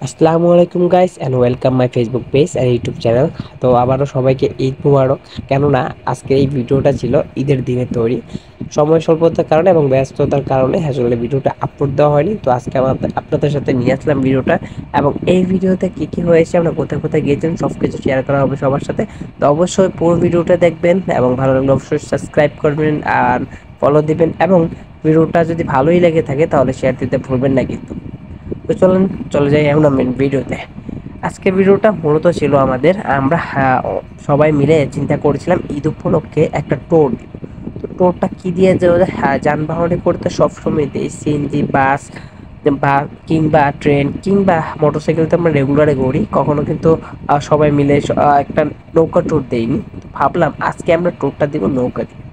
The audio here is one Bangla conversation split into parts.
আসসালামু আলাইকুম guys and welcome my Facebook page আর ইউটিউব চ্যানেল। তো আবারও সবাইকে ঈদ মুবারক। কেননা আজকে এই ভিডিওটা ছিল ঈদের দিনে তৈরি, সময় স্বল্পতার কারণে এবং ব্যস্ততার কারণে আসলে ভিডিওটা আপলোড দেওয়া হয়নি। তো আজকে আপনাদের সাথে নিয়ে আসলাম ভিডিওটা, এবং এই ভিডিওতে কী কী হয়েছে, আমরা কোথায় কোথায় গিয়েছেন সব কিছু শেয়ার করা হবে সবার সাথে। তো অবশ্যই পুরো ভিডিওটা দেখবেন এবং ভালো লাগলে অবশ্যই সাবস্ক্রাইব করবেন আর ফলো দিবেন, এবং ভিডিওটা যদি ভালোই লেগে থাকে তাহলে শেয়ার দিতে ভুলবেন না কিন্তু। তো চলুন চলে যাই আমরা মেন ভিডিওতে। আজকের ভিডিওটা মূলত ছিল আমরা সবাই মিলে চিন্তা করেছিলাম ঈদ উপলক্ষে একটা টোর দিব। তো টোরটা কি দিয়ে যে যানবাহনে করতে সবসময় দিই সিএনজি বাস বা কিংবা ট্রেন কিংবা মোটরসাইকেলতে আমরা রেগুলারে করি, কখনো কিন্তু সবাই মিলে একটা নৌকা ট্যুর দেইনি। তো ভাবলাম আজকে আমরা ট্যুরটা দিব নৌকা দিয়ে।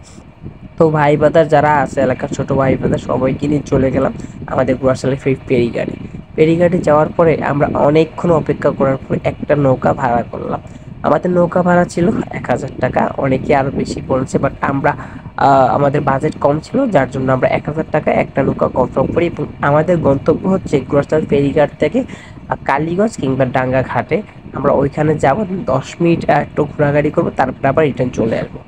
তো ভাই ব্রাদার যারা আছে এলাকার ছোট ভাই ব্রাদার সবাইকে নিয়ে চলে গেলাম আমাদের গুয়াশালী ফেরিঘাটে। ফেরিঘাটে যাওয়ার পরে আমরা অনেকক্ষণ অপেক্ষা করার পরে একটা নৌকা ভাড়া করলাম। আমাদের নৌকা ভাড়া ছিল ১,০০০ টাকা, অনেকে আরও বেশি বলছে, বাট আমাদের বাজেট কম ছিল, যার জন্য আমরা ১,০০০ টাকা একটা নৌকা কনফার্ম করি। এবং আমাদের গন্তব্য হচ্ছে গুয়াশালী ফেরিঘাট থেকে কালীগঞ্জ কিংবা ডাঙ্গা ঘাটে। আমরা ওইখানে যাব, ১০ মিনিট একটু ঘোরাঘুরি করবো, তারপরে আবার রিটার্ন চলে আসবো।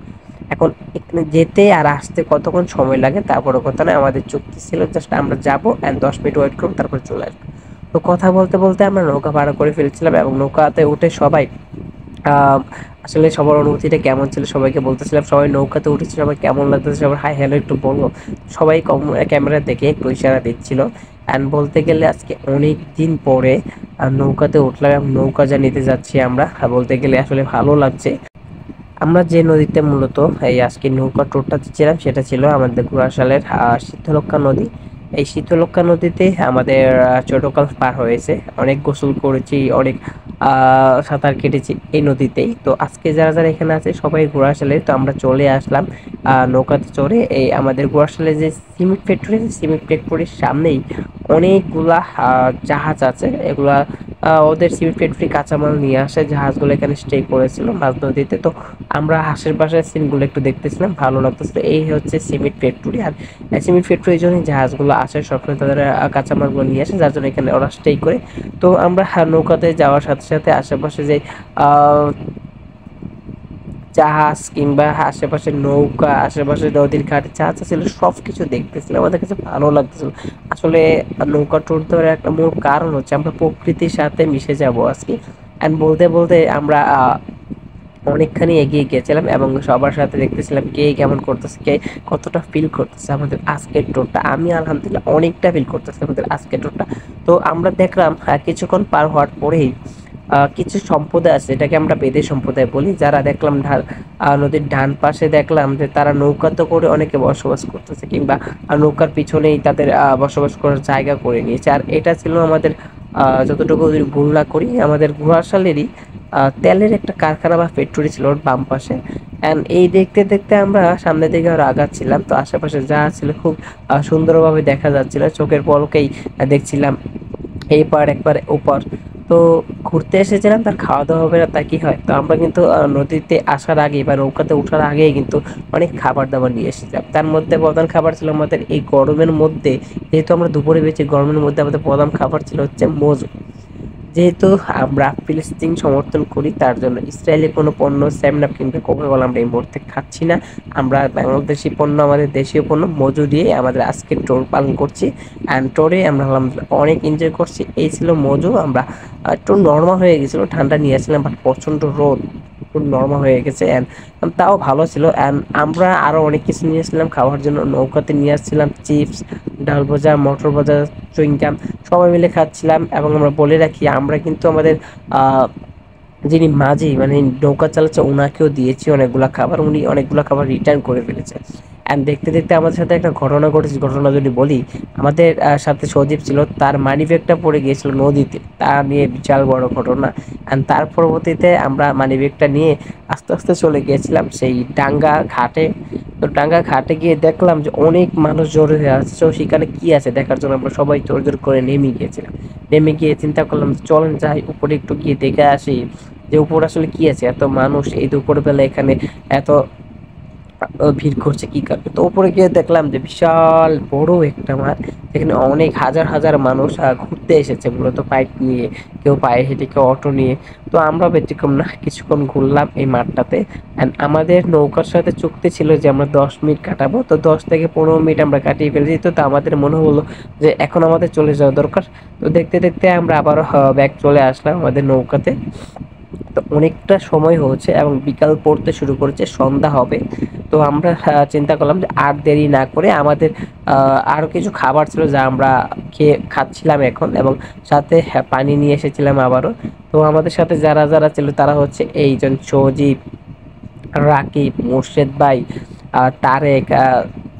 এখন এখানে যেতে আর আসতে কতক্ষণ সময় লাগে তা বড় কথা নয়, আমাদের চুক্তি ছিল জাস্ট আমরা যাবো অ্যান্ড ১০ মিনিট ওয়েট করবো, তারপরে চলে আসবো। তো কথা বলতে বলতে আমরা নৌকা ভাড়া করে ফেলছিলাম, এবং নৌকাতে উঠে সবাই আসলে সবার অনুভূতিটা কেমন ছিল সবাইকে বলতেছিলাম। সবাই নৌকাতে উঠেছে, সবাই কেমন লাগতেছে, সবার হাই হ্যালো একটু বলো। সবাই ক্যামেরা দেখে একটু ইশারা দিচ্ছিল। অ্যান্ড বলতে গেলে আজকে অনেক দিন পরে নৌকাতে উঠলাম এবং নৌকা যা নিতে যাচ্ছি আমরা, বলতে গেলে আসলে ভালো লাগছে। আমরা যে নদীতে মূলত এই আজকে নৌকা ট্যুরটা ছিলাম সেটা ছিল আমাদের ঘোড়াশালের শীতলক্ষ্যা নদী। এই শীতলক্ষ্যা নদীতে আমাদের ছোটকাল পার হয়েছে, অনেক গোসল করেছি, অনেক সাঁতার কেটেছি এই নদীতেই। তো আজকে যারা যারা এখানে আছে সবাই ঘোড়াশালে, তো আমরা চলে আসলাম নৌকাতে চড়ে। এই আমাদের ঘোড়াশালে যে সিমেন্ট ফ্যাক্টরি, সিমেন্ট ফ্যাক্টরির সামনেই অনেকগুলা জাহাজ আছে। এগুলা ওদের সিমেন্ট ফ্যাক্টরি কাঁচামাল নিয়ে আসে, জাহাজগুলো এখানে স্টে করেছিল মাঝ নদীতে। তো আমরা আশেপাশের সিনগুলো একটু দেখতেছিলাম, ভালো লাগতেছিল। এই হচ্ছে সিমেন্ট ফ্যাক্টরি, আর সিমেন্ট ফ্যাক্টরি এই জন্যই জাহাজগুলো আসে সবসময়, তাদের কাঁচামালগুলো নিয়ে আসে, যার জন্য এখানে ওরা স্টে করে। তো আমরা নৌকাতে যাওয়ার সাথে সাথে আশেপাশে যে আহ জাহাজ কিংবা আশেপাশের নৌকা, আশেপাশে নদীর ঘাট যা যা ছিল সব কিছু দেখতেছিলাম, আমাদের কাছে ভালো লাগতেছিল। আসলে নৌকা ট্যুর দেওয়ার একটা মূল কারণ হচ্ছে আমরা প্রকৃতির সাথে মিশে যাব আজকে। অ্যান্ড বলতে বলতে আমরা অনেকখানি এগিয়ে গিয়েছিলাম এবং সবার সাথে দেখতেছিলাম কে কেমন করতেছে, কে কতটা ফিল করতেছে আমাদের আজকের ট্যুরটা। আমি আলহামদুলিল্লাহ অনেকটা ফিল করতেছি আমাদের আজকের ট্যুরটা। তো আমরা দেখলাম কিছুক্ষণ পার হওয়ার পরেই কিছু সম্প্রদায় আছে, এটাকে আমরা বেদে সম্প্রদায় বলি, যারা দেখলাম নদীর ডান পাশে দেখলাম যে তারা নৌকাতে করে অনেকে বসবাস করতেছে, কিংবা নৌকার পিছনেই তাদের বসবাস করার জায়গা করে নিয়েছে। আর এটা ছিল আমাদের যতটুকু যদি ভুল না করি আমাদের ঘোড়াশালেরই তেলের একটা কারখানা বা ফ্যাক্টরি ছিল ওর বাম পাশে। অ্যান্ড এই দেখতে দেখতে আমরা সামনের দিকে আরো আগাচ্ছিলাম, তো আশেপাশে যা ছিল খুব সুন্দরভাবে দেখা যাচ্ছিল, চোখের পলকেই দেখছিলাম এই পার একবার ওপার। তো ঘুরতে এসেছিলাম, তার খাওয়া দাওয়া হবে না তা কি হয়। তো আমরা কিন্তু নদীতে আসার আগে বা নৌকাতে ওঠার আগেই কিন্তু অনেক খাবার দাবার নিয়ে এসেছিলাম। তার মধ্যে প্রধান খাবার ছিল আমাদের এই গরমের মধ্যে, যেহেতু আমরা দুপুরে বেঁচে, গরমের মধ্যে আমাদের প্রধান খাবার ছিল হচ্ছে মজু। যেহেতু আমরা ফিলিস্তিন সমর্থন করি, তার জন্য ইসরায়েলি কোনো পণ্য স্যামনাপ কিংবা কোকাকোলা আমরা এই মুহূর্তে খাচ্ছি না। আমরা বাংলাদেশি পণ্য, আমাদের দেশীয় পণ্য মজু দিয়ে আমাদের আজকের টোর পালন করছি। অ্যান্ড টোরে আমরা আলহামদুলিল্লাহ অনেক এনজয় করছি। এই ছিল মজু। আমরা একটু নর্মাল হয়ে গেছিলো, ঠান্ডা নিয়ে আসছিলাম, বাট প্রচণ্ড রোদ, একটু নর্মাল হয়ে গেছে। অ্যান্ড তাও ভালো ছিল। অ্যান্ড আমরা আরও অনেক কিছু নিয়ে আসছিলাম খাওয়ার জন্য। নৌকাতে নিয়ে আসছিলাম চিপস, ডাল ভাজা, মটর ভাজা, চুইংগাম, সবাই মিলে খাচ্ছিলাম। এবং আমরা বলে রাখি আমরা কিন্তু আমাদের যিনি মাঝি মানে নৌকা চালাচ্ছে ওনাকেও দিয়েছি অনেকগুলা খাবার, উনি অনেকগুলো খাবার রিটার্ন করে ফেলেছে। অ্যান্ড দেখতে দেখতে আমাদের সাথে একটা ঘটনা ঘটেছে, ঘটনা যদি বলি, আমাদের সাথে সজীব ছিল, তার মানি ব্যাগটা পড়ে গিয়েছিল নদীতে, তা নিয়ে বিশাল বড় ঘটনা। অ্যান্ড তার পরবর্তীতে আমরা মানি ব্যাগটা নিয়ে আস্তে আস্তে চলে গিয়েছিলাম সেই ডাঙ্গা ঘাটে। তো ডাঙ্গা ঘাটে গিয়ে দেখলাম যে অনেক মানুষ জড়ো হয়ে আছে, তো সেখানে কি আছে দেখার জন্য আমরা সবাই জোর জোর করে নেমে গিয়েছিলাম। নেমে গিয়ে চিন্তা করলাম চলেন যাই উপরে একটু গিয়ে দেখে আসি যে উপর আসলে কি আছে, এত মানুষ এই দুপুরবেলা এখানে এত ভিড় করছে কি কারণে। তো উপরে গিয়ে দেখলাম যে বিশাল বড় একটা মাঠ, যেখানে অনেক হাজার হাজার মানুষ ঘুরতে এসেছে মূলত বাইক নিয়ে, কেউ পায়ে হেঁটে, কেউ অটো নিয়ে। তো আমরা ব্যতিক্রম না, কিছুক্ষণ ঘুরলাম এই মাঠটাতে। অ্যান্ড আমাদের নৌকার সাথে চুক্তি ছিল যে আমরা 10 মিনিট কাটাবো, তো 10 থেকে 15 মিনিট আমরা কাটিয়ে ফেলেছি। তো আমাদের মনে হলো যে এখন আমাদের চলে যাওয়া দরকার। তো দেখতে দেখতে আমরা আবার ব্যাক চলে আসলাম আমাদের নৌকাতে। তো অনেকটা সময় হয়েছে এবং বিকাল পড়তে শুরু করেছে, সন্ধ্যা হবে। তো আমরা চিন্তা করলাম যে আর দেরি না করে আমাদের আরও কিছু খাবার ছিল যা আমরা খাচ্ছিলাম এখন, এবং সাথে পানি নিয়ে এসেছিলাম আবারও। তো আমাদের সাথে যারা যারা ছিল তারা হচ্ছে এইজন সজীব, রাকিব, মোর্শেদ ভাই, তারেক,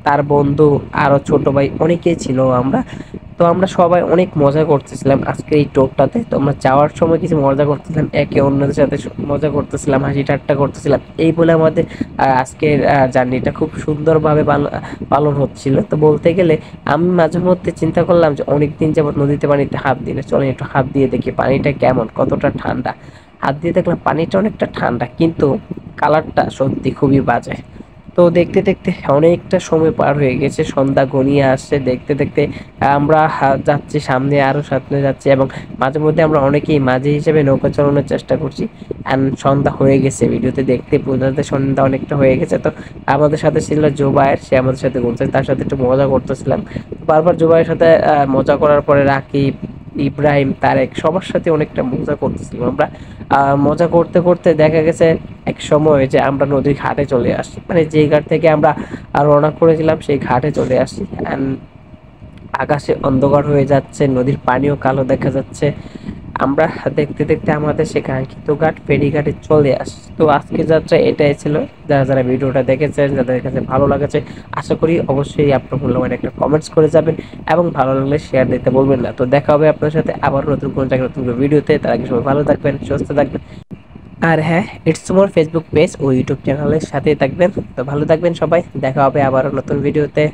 তার বন্ধু, আরো ছোট ভাই অনেকেই ছিল আমরা। তো আমরা সবাই অনেক মজা করতেছিলাম আজকের এই টোপটাতে। তো আমরা যাওয়ার সময় কিছু মজা করতেছিলাম, একে অন্যদের সাথে মজা করতেছিলাম, হাসি ঠাট্টা করতেছিলাম। এই বলে আমাদের আজকের জার্নিটা খুব সুন্দরভাবে পালন হচ্ছিল। তো বলতে গেলে আমি মাঝে মধ্যে চিন্তা করলাম যে অনেকদিন যাবত নদীতে পানিতে হাত দিই না, চলেন একটু হাত দিয়ে দেখি পানিটা কেমন, কতটা ঠান্ডা। হাত দিয়ে দেখলাম পানিটা অনেকটা ঠান্ডা, কিন্তু কালারটা সত্যি খুবই বাজে। তো দেখতে দেখতে অনেকটা সময় পার হয়ে গেছে, সন্ধ্যা ঘনিয়ে আসছে। দেখতে দেখতে আমরা যাচ্ছি সামনে, আরো সামনে যাচ্ছি, এবং মাঝে মধ্যে আমরা অনেকেই মাঝি হিসেবে নৌকা চালানোর চেষ্টা করছি। অ্যান্ড সন্ধ্যা হয়ে গেছে, ভিডিওতে দেখতে বোঝা যাচ্ছে সন্ধ্যা অনেকটা হয়ে গেছে। তো আমাদের সাথে ছিল জুবায়ের, সে আমাদের সাথে ঘুরছে, তার সাথে একটু মজা করতেছিলাম। বারবার জুবায়ের সাথে মজা করার পরে রাকিব, ইব্রাহিম, তারেক সবার সাথে অনেকটা মজা করতেছিলাম আমরা। মজা করতে করতে দেখা গেছে এক সময় যে আমরা নদীর ঘাটে চলে আসি, মানে যে ঘাট থেকে আমরা রওনা করেছিলাম সেই ঘাটে চলে আসি। অ্যান্ড আকাশে অন্ধকার হয়ে যাচ্ছে, নদীর পানিও কালো দেখা যাচ্ছে। আমরা দেখতে দেখতে আমাদের সে কাঙ্ক্ষিত ঘাট ফেরিঘাটে চলে আসি। তো আজকের যাত্রা এটাই ছিল। যারা যারা ভিডিওটা দেখেছেন, যাদের কাছে ভালো লাগেছে, আশা করি অবশ্যই আপনার মূল্যবান একটা কমেন্টস করে যাবেন, এবং ভালো লাগলে শেয়ার দিতে বলবেন না। তো দেখা হবে আপনার সাথে আবার নতুন কোনো জায়গায় নতুন ভিডিওতে। তার আগে সবাই ভালো থাকবেন, সুস্থ থাকবেন। আর হ্যাঁ, ইটস তোমার ফেসবুক পেজ ও ইউটিউব চ্যানেলের সাথে থাকবেন। তো ভালো থাকবেন সবাই, দেখা হবে আবারও নতুন ভিডিওতে।